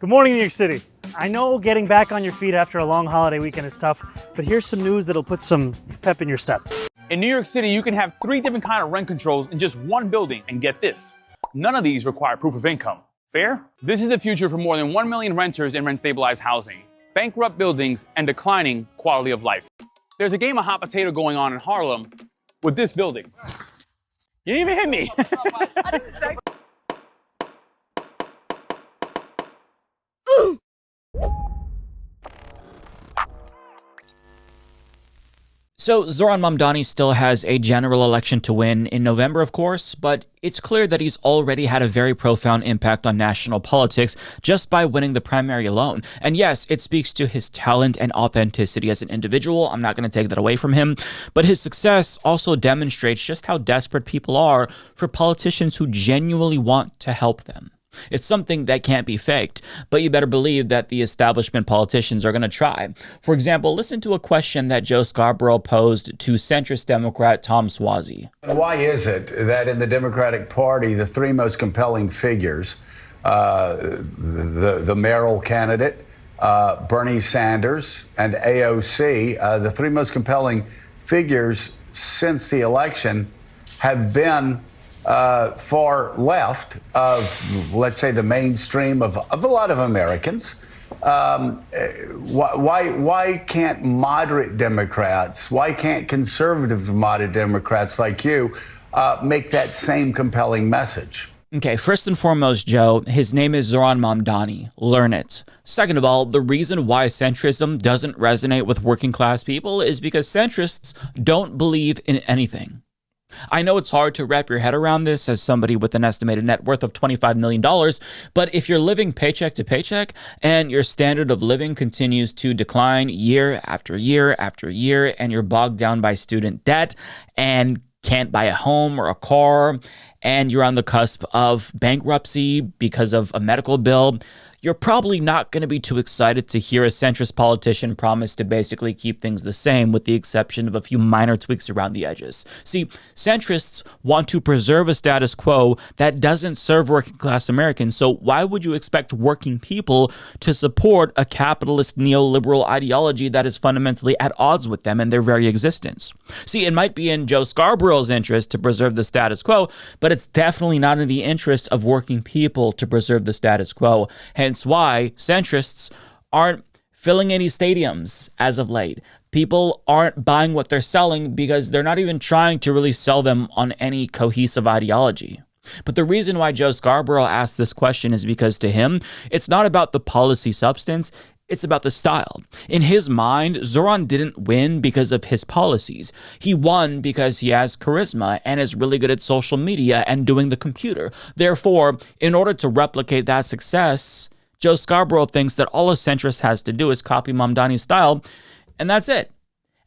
Good morning, New York City. I know getting back on your feet after a long holiday weekend is tough, but here's some news that'll put some pep in your step. In New York City, you can have 3 different kinds of rent controls in just one building, and get this, none of these require proof of income. Fair? This is the future for more than 1 million renters in rent-stabilized housing, bankrupt buildings, and declining quality of life. There's a game of hot potato going on in Harlem with this building. You didn't even hit me. So Zohran Mamdani still has a general election to win in November, of course, but it's clear that he's already had a very profound impact on national politics just by winning the primary alone. And yes, it speaks to his talent and authenticity as an individual. I'm not going to take that away from him. But his success also demonstrates just how desperate people are for politicians who genuinely want to help them. It's something that can't be faked, but you better believe that the establishment politicians are going to try. For example, listen to a question that Joe Scarborough posed to centrist Democrat Tom Suozzi. Why is it that in the Democratic Party, the 3 most compelling figures, the mayoral candidate, Bernie Sanders, and AOC, the 3 most compelling figures since the election have been far left of, let's say, the mainstream of a lot of Americans? Why can't moderate Democrats, why can't conservative moderate Democrats like you make that same compelling message? Okay, first and foremost, Joe, his name is Zohran Mamdani. Learn it. Second of all, the reason why centrism doesn't resonate with working class people is because centrists don't believe in anything. I know it's hard to wrap your head around this as somebody with an estimated net worth of $25 million, but if you're living paycheck to paycheck and your standard of living continues to decline year after year after year, and you're bogged down by student debt and can't buy a home or a car, and you're on the cusp of bankruptcy because of a medical bill, you're probably not going to be too excited to hear a centrist politician promise to basically keep things the same with the exception of a few minor tweaks around the edges. See, centrists want to preserve a status quo that doesn't serve working class Americans, so why would you expect working people to support a capitalist neoliberal ideology that is fundamentally at odds with them and their very existence? See, it might be in Joe Scarborough's interest to preserve the status quo, but it's definitely not in the interest of working people to preserve the status quo. Hence why centrists aren't filling any stadiums as of late. People aren't buying what they're selling because they're not even trying to really sell them on any cohesive ideology. But the reason why Joe Scarborough asked this question is because to him, it's not about the policy substance, it's about the style. In his mind, Zohran didn't win because of his policies. He won because he has charisma and is really good at social media and doing the computer. Therefore, in order to replicate that success, Joe Scarborough thinks that all a centrist has to do is copy Mamdani's style, and that's it.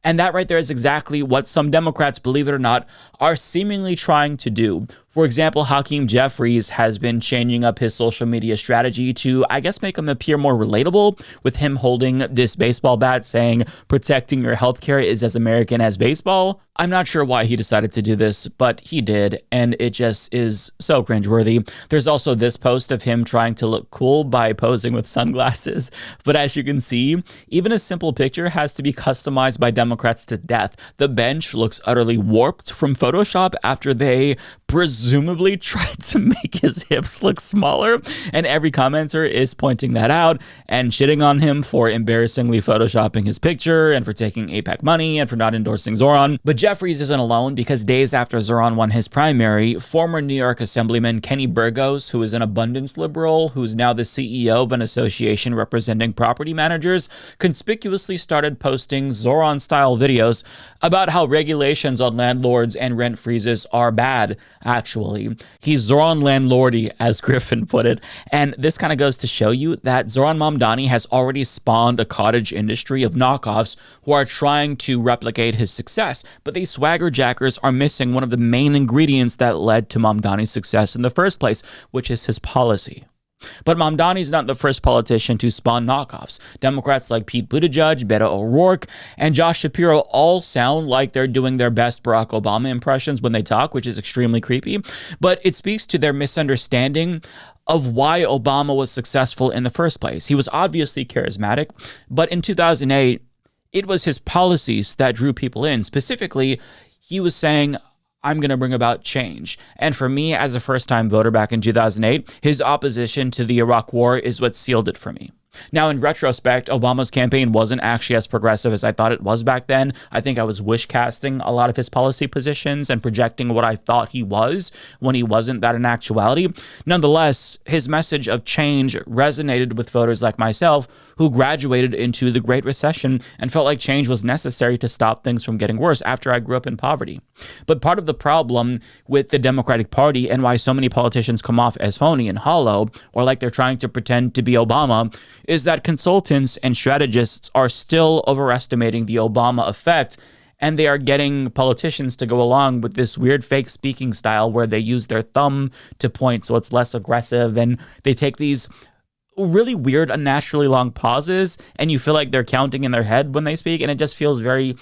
And that right there is exactly what some Democrats, believe it or not, are seemingly trying to do. For example, Hakeem Jeffries has been changing up his social media strategy to, I guess, make him appear more relatable, with him holding this baseball bat saying, protecting your healthcare is as American as baseball. I'm not sure why he decided to do this, but he did, and it just is so cringeworthy. There's also this post of him trying to look cool by posing with sunglasses. But as you can see, even a simple picture has to be customized by Democrats to death. The bench looks utterly warped from Photoshop after they presumably tried to make his hips look smaller, and every commenter is pointing that out and shitting on him for embarrassingly photoshopping his picture and for taking AIPAC money and for not endorsing Zohran. But Jeffries isn't alone, because days after Zohran won his primary, former New York Assemblyman Kenny Burgos, who is an abundance liberal, who's now the CEO of an association representing property managers, conspicuously started posting Zohran-style videos about how regulations on landlords and rent freezes are bad. Actually, he's Zohran landlordy, as Griffin put it. And this kind of goes to show you that Zohran Mamdani has already spawned a cottage industry of knockoffs who are trying to replicate his success. But these swagger jackers are missing one of the main ingredients that led to Mamdani's success in the first place, which is his policy. But Mamdani's not the first politician to spawn knockoffs. Democrats like Pete Buttigieg, Beto O'Rourke, and Josh Shapiro all sound like they're doing their best Barack Obama impressions when they talk, which is extremely creepy. But it speaks to their misunderstanding of why Obama was successful in the first place. He was obviously charismatic, but in 2008, it was his policies that drew people in. Specifically, he was saying, I'm going to bring about change. And for me, as a first-time voter back in 2008, his opposition to the Iraq War is what sealed it for me. Now, in retrospect, Obama's campaign wasn't actually as progressive as I thought it was back then. I think I was wish-casting a lot of his policy positions and projecting what I thought he was when he wasn't that in actuality. Nonetheless, his message of change resonated with voters like myself who graduated into the Great Recession and felt like change was necessary to stop things from getting worse after I grew up in poverty. But part of the problem with the Democratic Party and why so many politicians come off as phony and hollow, or like they're trying to pretend to be Obama, is that consultants and strategists are still overestimating the Obama effect, and they are getting politicians to go along with this weird fake speaking style where they use their thumb to point so it's less aggressive, and they take these really weird, unnaturally long pauses, and you feel like they're counting in their head when they speak, and it just feels very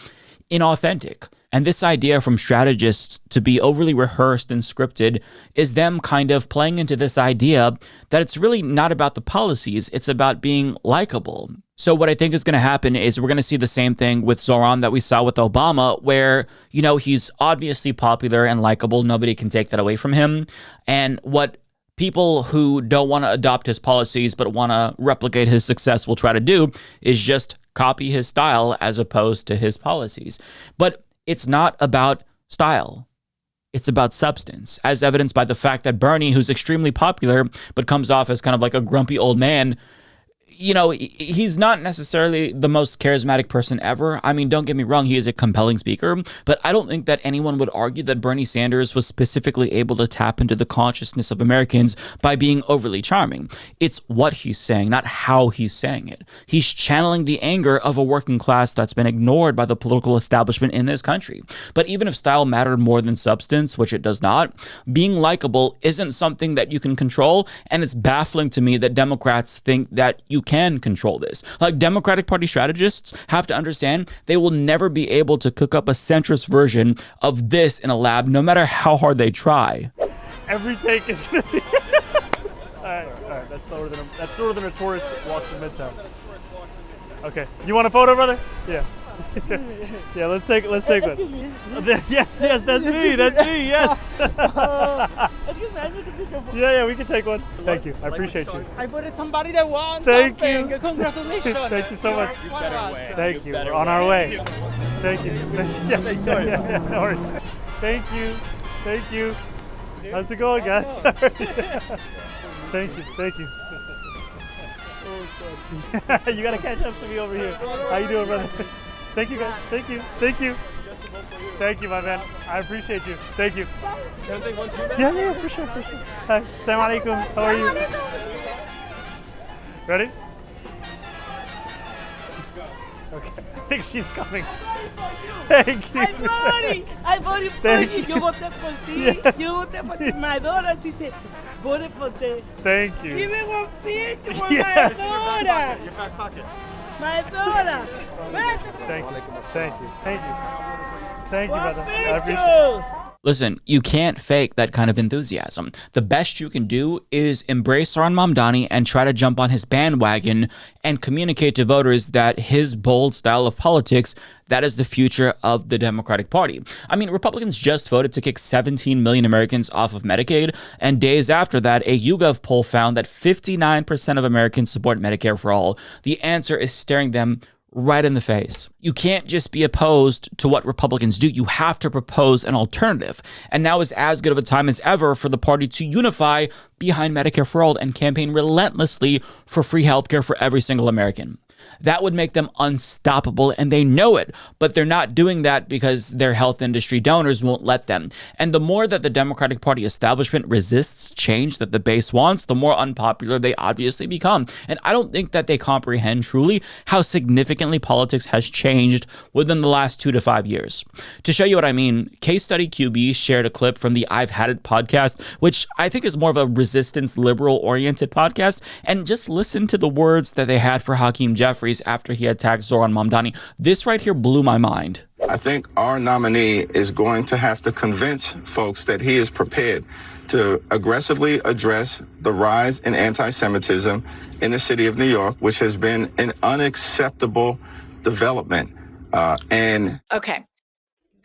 inauthentic. And this idea from strategists to be overly rehearsed and scripted is them kind of playing into this idea that it's really not about the policies, it's about being likable. So what I think is going to happen is we're going to see the same thing with Zohran that we saw with Obama, where, you know, he's obviously popular and likable. Nobody can take that away from him. And what people who don't want to adopt his policies but want to replicate his success will try to do is just copy his style as opposed to his policies. But it's not about style. It's about substance, as evidenced by the fact that Bernie, who's extremely popular but comes off as kind of like a grumpy old man, you know, he's not necessarily the most charismatic person ever. I mean, don't get me wrong, he is a compelling speaker, but I don't think that anyone would argue that Bernie Sanders was specifically able to tap into the consciousness of Americans by being overly charming. It's what he's saying, not how he's saying it. He's channeling the anger of a working class that's been ignored by the political establishment in this country. But even if style mattered more than substance, which it does not, being likable isn't something that you can control, and it's baffling to me that Democrats think that you can control this. Like, Democratic Party strategists have to understand they will never be able to cook up a centrist version of this in a lab, no matter how hard they try. Every take is gonna be. all right. That's Northern tourist walks in Midtown. Okay, you want a photo, brother? Yeah. Yeah, let's take one. Yes, that's me. Yes. Excuse me, I need a picture. Yeah, we can take one. Thank you. I appreciate you. I voted somebody that won. Thank something. you. Congratulations. Thank you so much. Thank you. We're on our way. Thank you. Yeah, no worries. Thank you. How's it going, guys? Thank you. You gotta catch up to me over here. How you doing, brother? Thank you, guys. Thank you. Thank you, my man. I appreciate you. Thank you. Can I take one too? Yeah, for sure. Hi. Assalamu alaikum. How are you? Ready? Okay. I think she's coming. Thank you. I voted for you. Yo voté por ti. Yo voté por ti. My daughter, she said, voted for ti. Thank you. Give me one picture for Yes. my daughter. Your back pocket. My daughter. Thank you. Thank you, brother. I appreciate it. Listen, you can't fake that kind of enthusiasm. The best you can do is embrace Zohran Mamdani and try to jump on his bandwagon and communicate to voters that his bold style of politics, that is the future of the Democratic Party. I mean, Republicans just voted to kick 17 million Americans off of Medicaid, and days after that, a YouGov poll found that 59% of Americans support Medicare for all. The answer is staring them right in the face. You can't just be opposed to what Republicans do. You have to propose an alternative. And now is as good of a time as ever for the party to unify behind Medicare for all and campaign relentlessly for free healthcare for every single American. That would make them unstoppable, and they know it, but they're not doing that because their health industry donors won't let them. And the more that the Democratic Party establishment resists change that the base wants, the more unpopular they obviously become. And I don't think that they comprehend truly how significantly politics has changed within the last 2 to 5 years. To show you what I mean, Case Study QB shared a clip from the I've Had It podcast, which I think is more of a resistance liberal-oriented podcast, and just listen to the words that they had for Hakeem Jeffries after he attacked Zohran Mamdani. This right here blew my mind. I think our nominee is going to have to convince folks that he is prepared to aggressively address the rise in anti-Semitism in the city of New York, which has been an unacceptable development. Okay.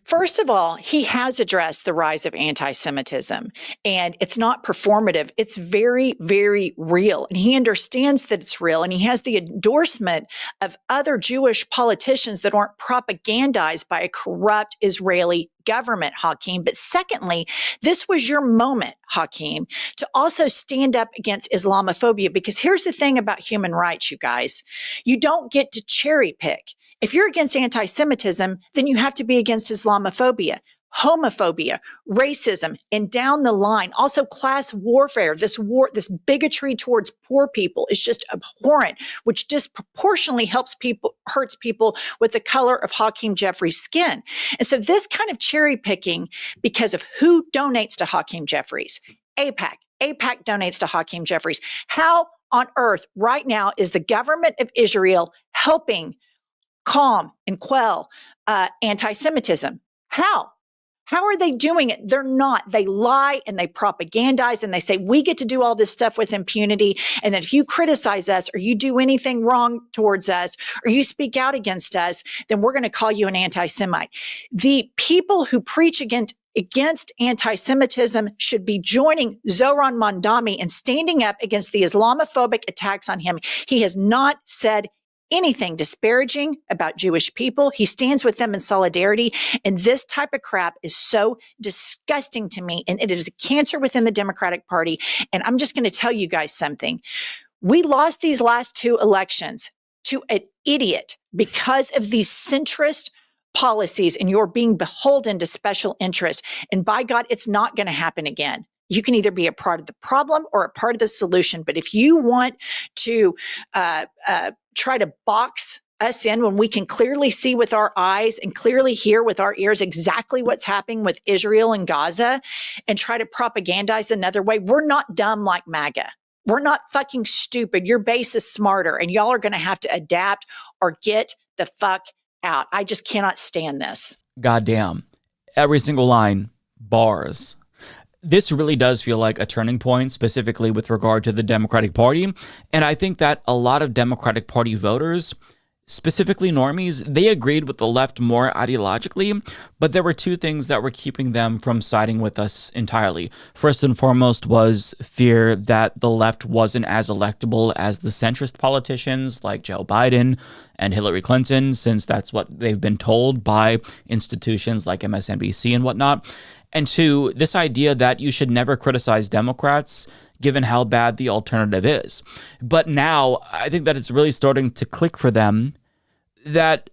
First of all, he has addressed the rise of anti-Semitism, and it's not performative. It's very, very real. And he understands that it's real, and he has the endorsement of other Jewish politicians that aren't propagandized by a corrupt Israeli government, Hakeem. But secondly, this was your moment, Hakeem, to also stand up against Islamophobia, because here's the thing about human rights, you guys. You don't get to cherry pick. If you're against anti-Semitism, then you have to be against Islamophobia, homophobia, racism, and down the line. Also class warfare, this bigotry towards poor people is just abhorrent, which disproportionately hurts people with the color of Hakeem Jeffries' skin. And so this kind of cherry picking, because of who donates to Hakeem Jeffries, AIPAC donates to Hakeem Jeffries. How on earth right now is the government of Israel helping calm and quell anti-Semitism? How? How are they doing it? They're not. They lie and they propagandize and they say, we get to do all this stuff with impunity. And that if you criticize us or you do anything wrong towards us or you speak out against us, then we're going to call you an anti-Semite. The people who preach against anti-Semitism should be joining Zohran Mamdani and standing up against the Islamophobic attacks on him. He has not said anything disparaging about Jewish people. He stands with them in solidarity. And this type of crap is so disgusting to me. And it is a cancer within the Democratic Party. And I'm just going to tell you guys something. We lost these last two elections to an idiot because of these centrist policies, and you're being beholden to special interests. And by God, it's not going to happen again. You can either be a part of the problem or a part of the solution. But if you want to try to box us in when we can clearly see with our eyes and clearly hear with our ears exactly what's happening with Israel and Gaza, and try to propagandize another way, we're not dumb like MAGA. We're not fucking stupid. Your base is smarter, and y'all are going to have to adapt or get the fuck out. I just cannot stand this. Goddamn. Every single line, bars. This really does feel like a turning point, specifically with regard to the Democratic Party. And I think that a lot of Democratic Party voters, specifically normies, they agreed with the left more ideologically, but there were two things that were keeping them from siding with us entirely. First and foremost was fear that the left wasn't as electable as the centrist politicians like Joe Biden and Hillary Clinton, since that's what they've been told by institutions like MSNBC and whatnot. And two, this idea that you should never criticize Democrats given how bad the alternative is. But now I think that it's really starting to click for them that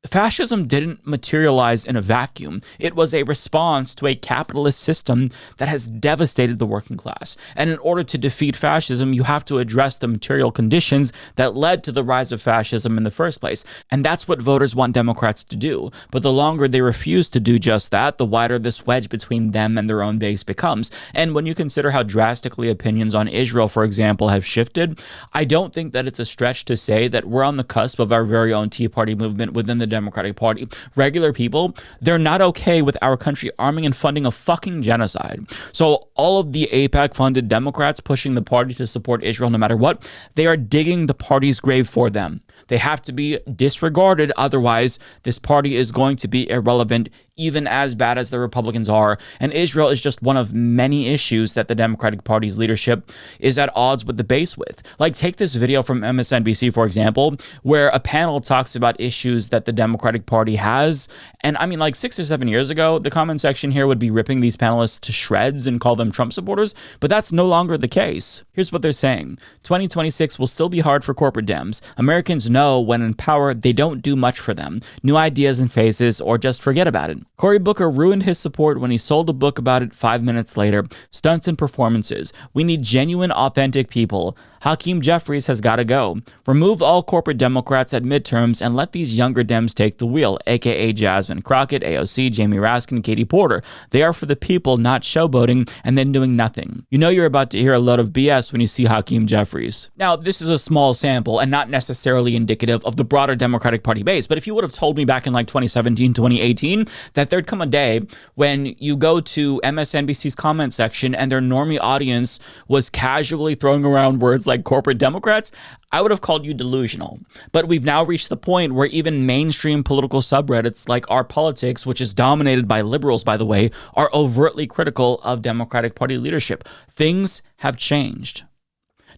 fascism didn't materialize in a vacuum. It was a response to a capitalist system that has devastated the working class. And in order to defeat fascism, you have to address the material conditions that led to the rise of fascism in the first place. And that's what voters want Democrats to do. But the longer they refuse to do just that, the wider this wedge between them and their own base becomes. And when you consider how drastically opinions on Israel, for example, have shifted, I don't think that it's a stretch to say that we're on the cusp of our very own Tea Party movement within the Democratic Party. Regular people, they're not okay with our country arming and funding a fucking genocide. So all of the AIPAC-funded Democrats pushing the party to support Israel no matter what, they are digging the party's grave for them. They have to be disregarded. Otherwise, this party is going to be irrelevant, even as bad as the Republicans are. And Israel is just one of many issues that the Democratic Party's leadership is at odds with the base with. Like, take this video from MSNBC, for example, where a panel talks about issues that the Democratic Party has. And I mean, like 6 or 7 years ago, the comment section here would be ripping these panelists to shreds and call them Trump supporters, but that's no longer the case. Here's what they're saying. 2026 will still be hard for corporate Dems. Americans know when in power, they don't do much for them. New ideas and faces, or just forget about it. Cory Booker ruined his support when he sold a book about it 5 minutes later. Stunts and performances. We need genuine, authentic people. Hakeem Jeffries has got to go. Remove all corporate Democrats at midterms and let these younger Dems take the wheel, aka Jasmine Crockett, AOC, Jamie Raskin, Katie Porter. They are for the people, not showboating and then doing nothing. You know you're about to hear a load of BS when you see Hakeem Jeffries. Now, this is a small sample and not necessarily really indicative of the broader Democratic Party base. But if you would have told me back in like 2017, 2018, that there'd come a day when you go to MSNBC's comment section and their normie audience was casually throwing around words like corporate Democrats, I would have called you delusional. But we've now reached the point where even mainstream political subreddits like Our Politics, which is dominated by liberals, by the way, are overtly critical of Democratic Party leadership. Things have changed.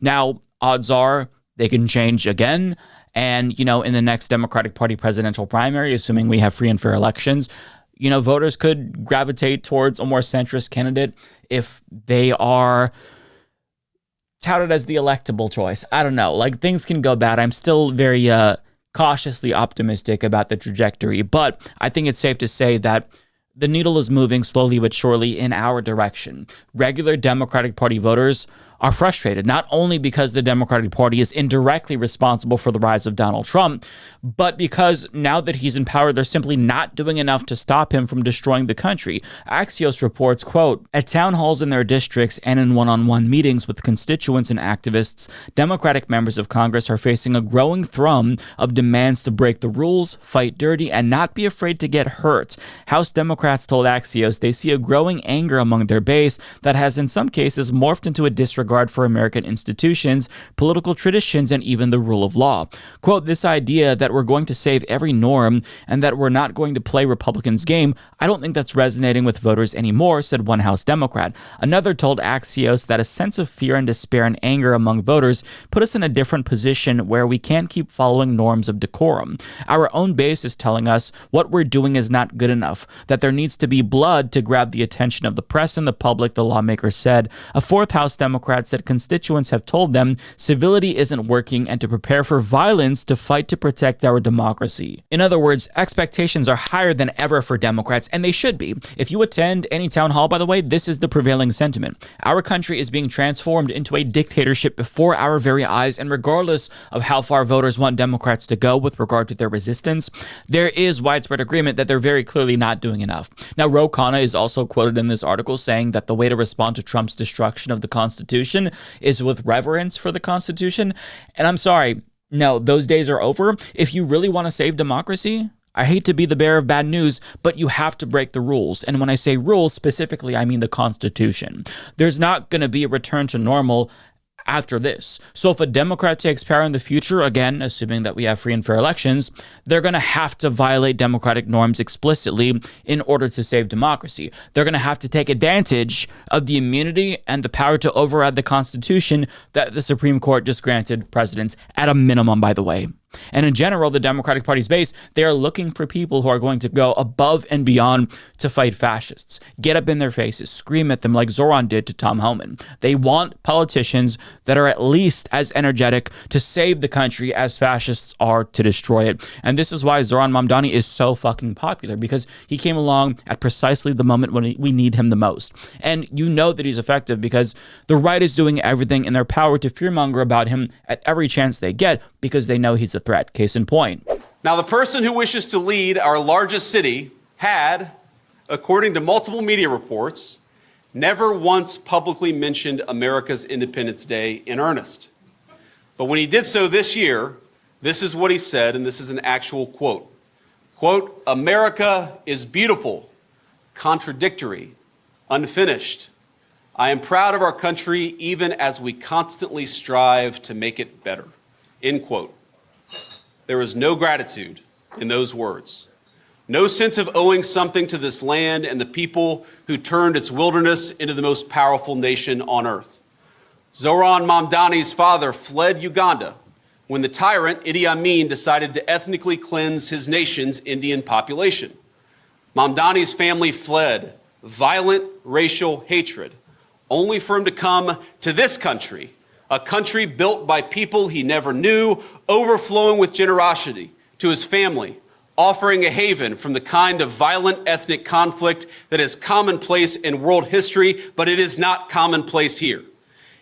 Now, odds are they can change again. And, in the next Democratic Party presidential primary, assuming we have free and fair elections, voters could gravitate towards a more centrist candidate if they are touted as the electable choice. I don't know. Like, things can go bad. I'm still very cautiously optimistic about the trajectory, but I think it's safe to say that the needle is moving slowly but surely in our direction. Regular Democratic Party voters are frustrated, not only because the Democratic Party is indirectly responsible for the rise of Donald Trump, but because now that he's in power, they're simply not doing enough to stop him from destroying the country. Axios reports, quote, at town halls in their districts and in one-on-one meetings with constituents and activists, Democratic members of Congress are facing a growing thrum of demands to break the rules, fight dirty, and not be afraid to get hurt. House Democrats told Axios they see a growing anger among their base that has in some cases morphed into a disregard for American institutions, political traditions, and even the rule of law. Quote, this idea that we're going to save every norm and that we're not going to play Republicans' game, I don't think that's resonating with voters anymore, said one House Democrat. Another told Axios that a sense of fear and despair and anger among voters put us in a different position where we can't keep following norms of decorum. Our own base is telling us what we're doing is not good enough, that there needs to be blood to grab the attention of the press and the public, the lawmaker said. A fourth House Democrat said constituents have told them civility isn't working and to prepare for violence to fight to protect our democracy. In other words, expectations are higher than ever for Democrats, and they should be. If you attend any town hall, by the way, this is the prevailing sentiment. Our country is being transformed into a dictatorship before our very eyes, and regardless of how far voters want Democrats to go with regard to their resistance, there is widespread agreement that they're very clearly not doing enough. Now, Ro Khanna is also quoted in this article saying that the way to respond to Trump's destruction of the Constitution is with reverence for the Constitution. And I'm sorry, no, those days are over. If you really want to save democracy, I hate to be the bearer of bad news, but you have to break the rules. And when I say rules, specifically, I mean the Constitution. There's not going to be a return to normal after this. So if a Democrat takes power in the future, again, assuming that we have free and fair elections, they're going to have to violate democratic norms explicitly in order to save democracy. They're going to have to take advantage of the immunity and the power to override the Constitution that the Supreme Court just granted presidents, at a minimum, by the way. And in general, the Democratic Party's base, they are looking for people who are going to go above and beyond to fight fascists. Get up in their faces, scream at them like Zohran did to Tom Homan. They want politicians that are at least as energetic to save the country as fascists are to destroy it. And this is why Zohran Mamdani is so fucking popular, because he came along at precisely the moment when we need him the most. And you know that he's effective because the right is doing everything in their power to fearmonger about him at every chance they get, because they know he's a threat. Case in point. Now, the person who wishes to lead our largest city had, according to multiple media reports, never once publicly mentioned America's Independence Day in earnest. But when he did so this year, this is what he said, and this is an actual quote. Quote, America is beautiful, contradictory, unfinished. I am proud of our country even as we constantly strive to make it better. End quote. There is no gratitude in those words. No sense of owing something to this land and the people who turned its wilderness into the most powerful nation on earth. Zohran Mamdani's father fled Uganda when the tyrant Idi Amin decided to ethnically cleanse his nation's Indian population. Mamdani's family fled violent racial hatred, only for him to come to this country, a country built by people he never knew, overflowing with generosity to his family, offering a haven from the kind of violent ethnic conflict that is commonplace in world history, but it is not commonplace here.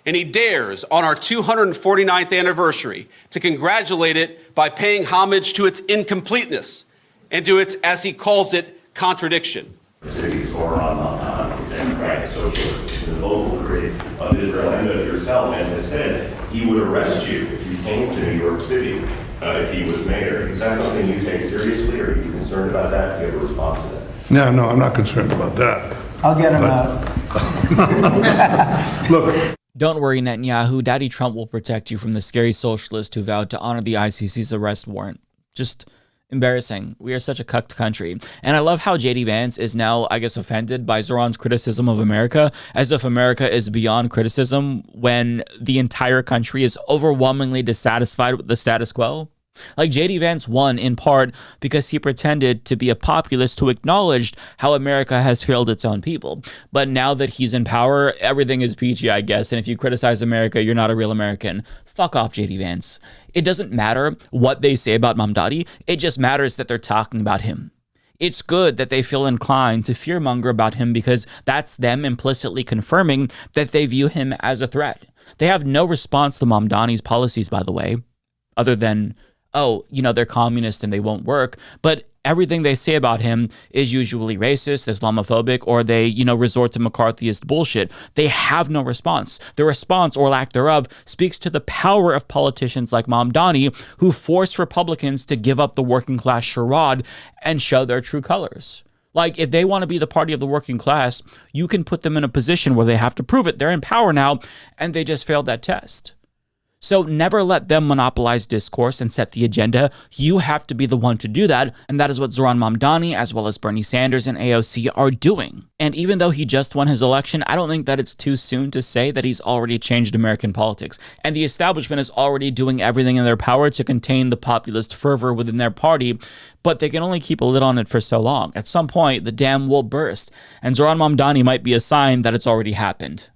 And he dares, on our 249th anniversary, to congratulate it by paying homage to its incompleteness and to its, as he calls it, contradiction. Cities Zohran Mamdani, Democratic Socialist, the local grid of Israel and of yourself, and has said he would arrest you if you came to New York City if he was mayor. Is that something you take seriously, or are you concerned about that? Do you have a response to that? No, I'm not concerned about that. I'll get him out. Look. Don't worry, Netanyahu. Daddy Trump will protect you from the scary socialist who vowed to honor the ICC's arrest warrant. Just embarrassing. We are such a cucked country. And I love how JD Vance is now, I guess, offended by Zohran's criticism of America, as if America is beyond criticism when the entire country is overwhelmingly dissatisfied with the status quo. Like, JD Vance won in part because he pretended to be a populist who acknowledged how America has failed its own people. But now that he's in power, everything is peachy, I guess. And if you criticize America, you're not a real American. Fuck off, JD Vance. It doesn't matter what they say about Mamdani. It just matters that they're talking about him. It's good that they feel inclined to fearmonger about him because that's them implicitly confirming that they view him as a threat. They have no response to Mamdani's policies, by the way, other than, oh, you know, they're communist and they won't work. But everything they say about him is usually racist, Islamophobic, or they, resort to McCarthyist bullshit. They have no response. The response, or lack thereof, speaks to the power of politicians like Mamdani, who force Republicans to give up the working class charade and show their true colors. Like, if they want to be the party of the working class, you can put them in a position where they have to prove it. They're in power now, and they just failed that test. So never let them monopolize discourse and set the agenda. You have to be the one to do that, and that is what Zohran Mamdani, as well as Bernie Sanders and AOC, are doing. And even though he just won his election, I don't think that it's too soon to say that he's already changed American politics. And the establishment is already doing everything in their power to contain the populist fervor within their party, but they can only keep a lid on it for so long. At some point, the dam will burst, and Zohran Mamdani might be a sign that it's already happened.